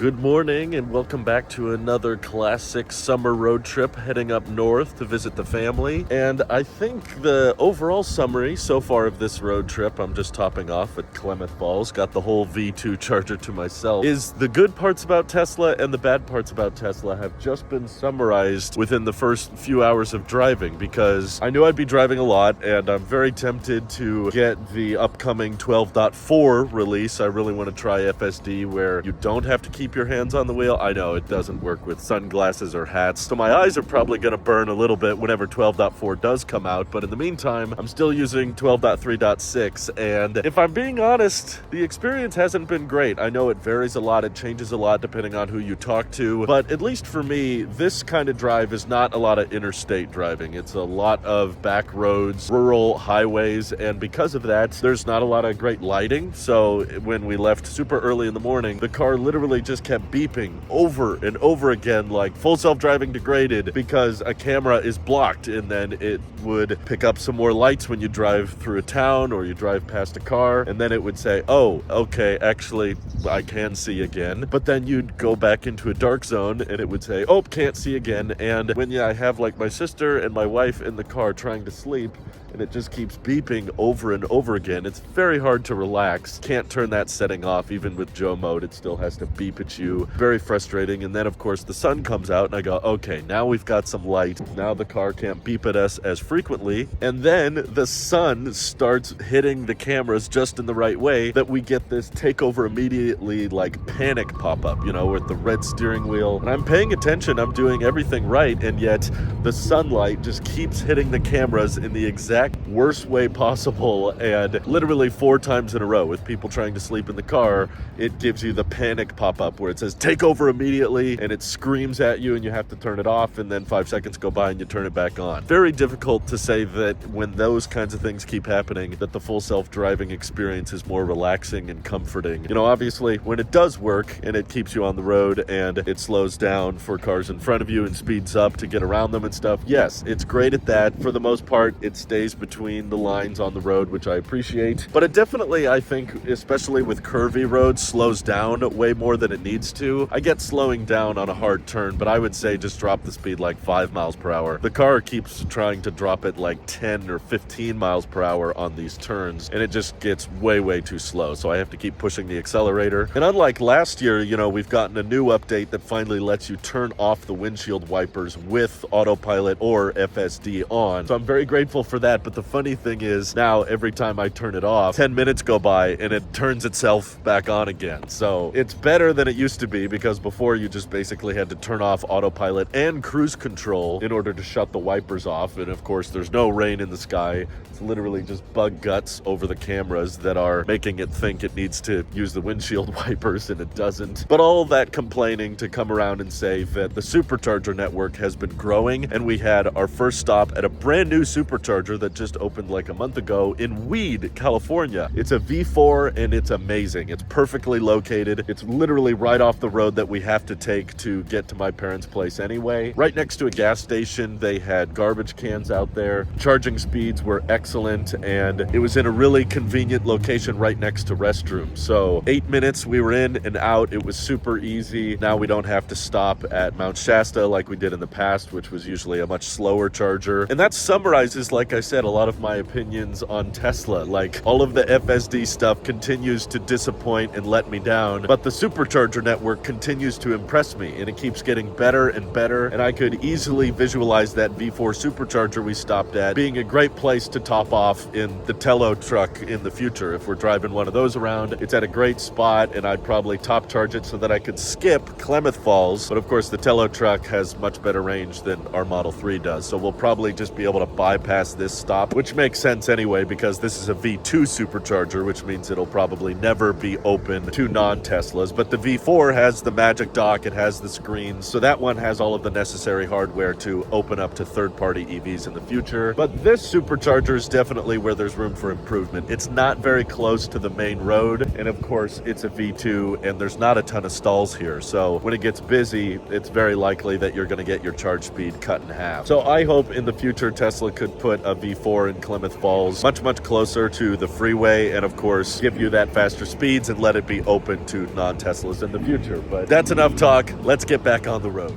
Good morning and welcome back to another classic summer road trip heading up north to visit the family. And I think the overall summary so far of this road trip, I'm just topping off at Klamath Falls, got the whole V2 Charger to myself, is the good parts about Tesla and the bad parts about Tesla have just been summarized within the first few hours of driving, because I knew I'd be driving a lot and I'm very tempted to get the upcoming 12.4 release. I really want to try FSD where you don't have to keep your hands on the wheel. I know it doesn't work with sunglasses or hats, so my eyes are probably going to burn a little bit whenever 12.4 does come out, but in the meantime, I'm still using 12.3.6, and if I'm being honest, the experience hasn't been great. I know it varies a lot, it changes a lot depending on who you talk to, but at least for me, this kind of drive is not a lot of interstate driving. It's a lot of back roads, rural highways, and because of that, there's not a lot of great lighting, so when we left super early in the morning, the car literally just kept beeping over and over again like full self-driving degraded because a camera is blocked, and then it would pick up some more lights when you drive through a town or you drive past a car, and then it would say, oh, okay, actually I can see again, but then you'd go back into a dark zone and it would say, oh, can't see again. And when I have like my sister and my wife in the car trying to sleep and it just keeps beeping over and over again, it's very hard to relax. Can't turn that setting off. Even with Joe mode, it still has to beep at you. Very frustrating. And then of course the sun comes out and I go, okay, now we've got some light. Now the car can't beep at us as frequently. And then the sun starts hitting the cameras just in the right way that we get this takeover immediately like panic pop-up, with the red steering wheel. And I'm paying attention, I'm doing everything right, and yet the sunlight just keeps hitting the cameras in the exact worst way possible, and literally 4 times in a row with people trying to sleep in the car, it gives you the panic pop-up where it says take over immediately, and it screams at you and you have to turn it off, and then 5 seconds go by and you turn it back on. Very difficult to say that when those kinds of things keep happening that the full self-driving experience is more relaxing and comforting. Obviously when it does work and it keeps you on the road and it slows down for cars in front of you and speeds up to get around them and stuff, yes, it's great at that. For the most part, it stays between the lines on the road, which I appreciate, but it definitely, I think, especially with curvy roads, slows down way more than it needs to. I get slowing down on a hard turn, but I would say just drop the speed like 5 miles per hour. The car keeps trying to drop it like 10 or 15 miles per hour on these turns, and it just gets way too slow, so I have to keep pushing the accelerator. And unlike last year, we've gotten a new update that finally lets you turn off the windshield wipers with autopilot or FSD on, so I'm very grateful for that. But the funny thing is, now every time I turn it off, 10 minutes go by and it turns itself back on again. So it's better than it used to be, because before you just basically had to turn off autopilot and cruise control in order to shut the wipers off. And of course there's no rain in the sky. It's literally just bug guts over the cameras that are making it think it needs to use the windshield wipers, and it doesn't. But all that complaining to come around and say that the Supercharger network has been growing, and we had our first stop at a brand new Supercharger that just opened like a month ago in Weed, California. It's a V4 and it's amazing. It's perfectly located. It's literally right off the road that we have to take to get to my parents' place anyway. Right next to a gas station. They had garbage cans out there. Charging speeds were excellent, and it was in a really convenient location right next to restrooms. So 8 minutes we were in and out. It was super easy. Now we don't have to stop at Mount Shasta like we did in the past, which was usually a much slower charger. And that summarizes, like I said, a lot of my opinions on Tesla. Like, all of the FSD stuff continues to disappoint and let me down, but the Supercharger network continues to impress me, and it keeps getting better and better, and I could easily visualize that V4 Supercharger we stopped at being a great place to top off in the Tello truck in the future. If we're driving one of those around, it's at a great spot, and I'd probably top charge it so that I could skip Klamath Falls. But of course the Tello truck has much better range than our Model 3 does, so we'll probably just be able to bypass this stop, which makes sense anyway because this is a V2 Supercharger, which means it'll probably never be open to non-Teslas. But the V4 has the magic dock, it has the screens, so that one has all of the necessary hardware to open up to third-party EVs in the future. But this Supercharger is definitely where there's room for improvement. It's not very close to the main road, and of course it's a V2 and there's not a ton of stalls here, so when it gets busy, it's very likely that you're going to get your charge speed cut in half. So I hope in the future Tesla could put a V4 in Klamath Falls much closer to the freeway, and of course give you that faster speeds and let it be open to non-Teslas. And in the future. But that's enough talk. Let's get back on the road.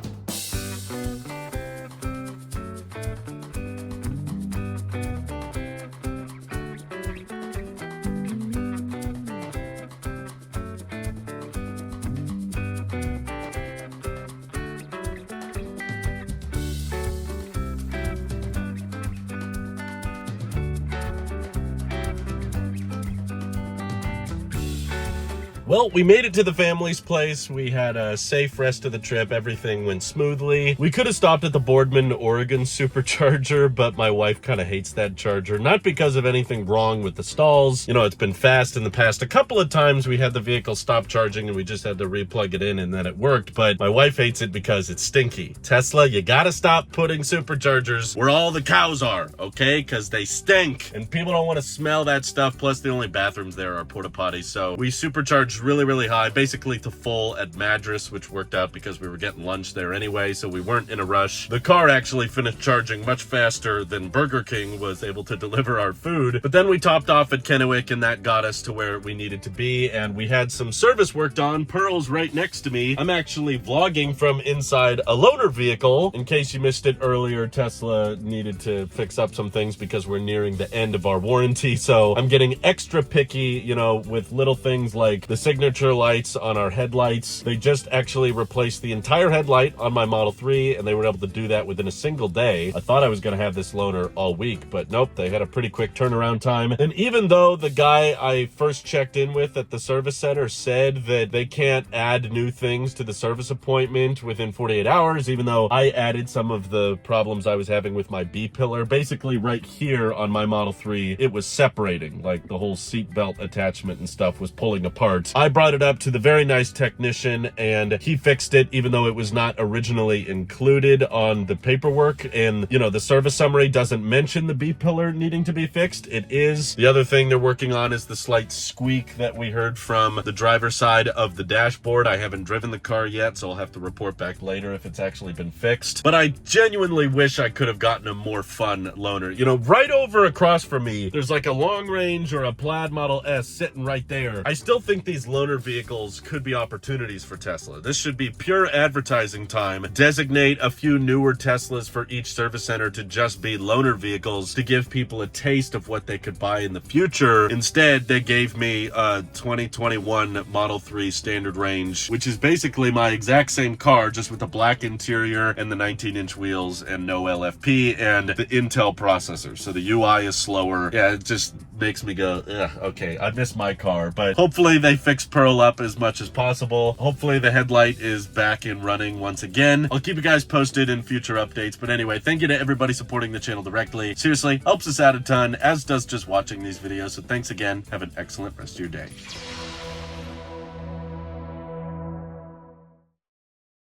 Well, we made it to the family's place. We had a safe rest of the trip. Everything went smoothly. We could have stopped at the Boardman, Oregon Supercharger, but my wife kind of hates that charger. Not because of anything wrong with the stalls. You know, it's been fast in the past. A couple of times we had the vehicle stop charging and we just had to re-plug it in and then it worked. But my wife hates it because it's stinky. Tesla, you gotta stop putting superchargers where all the cows are, okay? Because they stink. And people don't want to smell that stuff. Plus, the only bathrooms there are porta potties. So we supercharged really high, basically to full at Madras, which worked out because we were getting lunch there anyway, so we weren't in a rush. The car actually finished charging much faster than Burger King was able to deliver our food, but then we topped off at Kennewick and that got us to where we needed to be, and we had some service work done. Pearl's right next to me. I'm actually vlogging from inside a loaner vehicle. In case you missed it earlier, Tesla needed to fix up some things because we're nearing the end of our warranty, so I'm getting extra picky, you know, with little things like the signature lights on our headlights. They just actually replaced the entire headlight on my Model 3 and they were able to do that within a single day. I thought I was going to have this loaner all week, but nope, they had a pretty quick turnaround time. And even though the guy I first checked in with at the service center said that they can't add new things to the service appointment within 48 hours, even though I added some of the problems I was having with my B-pillar, basically right here on my Model 3, it was separating, like the whole seat belt attachment and stuff was pulling apart. I brought it up to the very nice technician and he fixed it, even though it was not originally included on the paperwork. And, you know, the service summary doesn't mention the B-pillar needing to be fixed. It is. The other thing they're working on is the slight squeak that we heard from the driver's side of the dashboard. I haven't driven the car yet, so I'll have to report back later if it's actually been fixed. But I genuinely wish I could have gotten a more fun loaner. You know, right over across from me, there's like a long range or a Plaid Model S sitting right there. I still think these loaner vehicles could be opportunities for Tesla. This should be pure advertising time. Designate a few newer Teslas for each service center to just be loaner vehicles to give people a taste of what they could buy in the future. Instead, they gave me a 2021 Model 3 standard range, which is basically my exact same car, just with the black interior and the 19-inch wheels and no LFP and the Intel processor. So the UI is slower. Yeah, it just makes me go, okay, I miss my car. But hopefully they fix Pearl up as much as possible. Hopefully the headlight is back and running once again. I'll keep you guys posted in future updates. But anyway, thank you to everybody supporting the channel directly. Seriously, helps us out a ton, as does just watching these videos. So thanks again. Have an excellent rest of your day.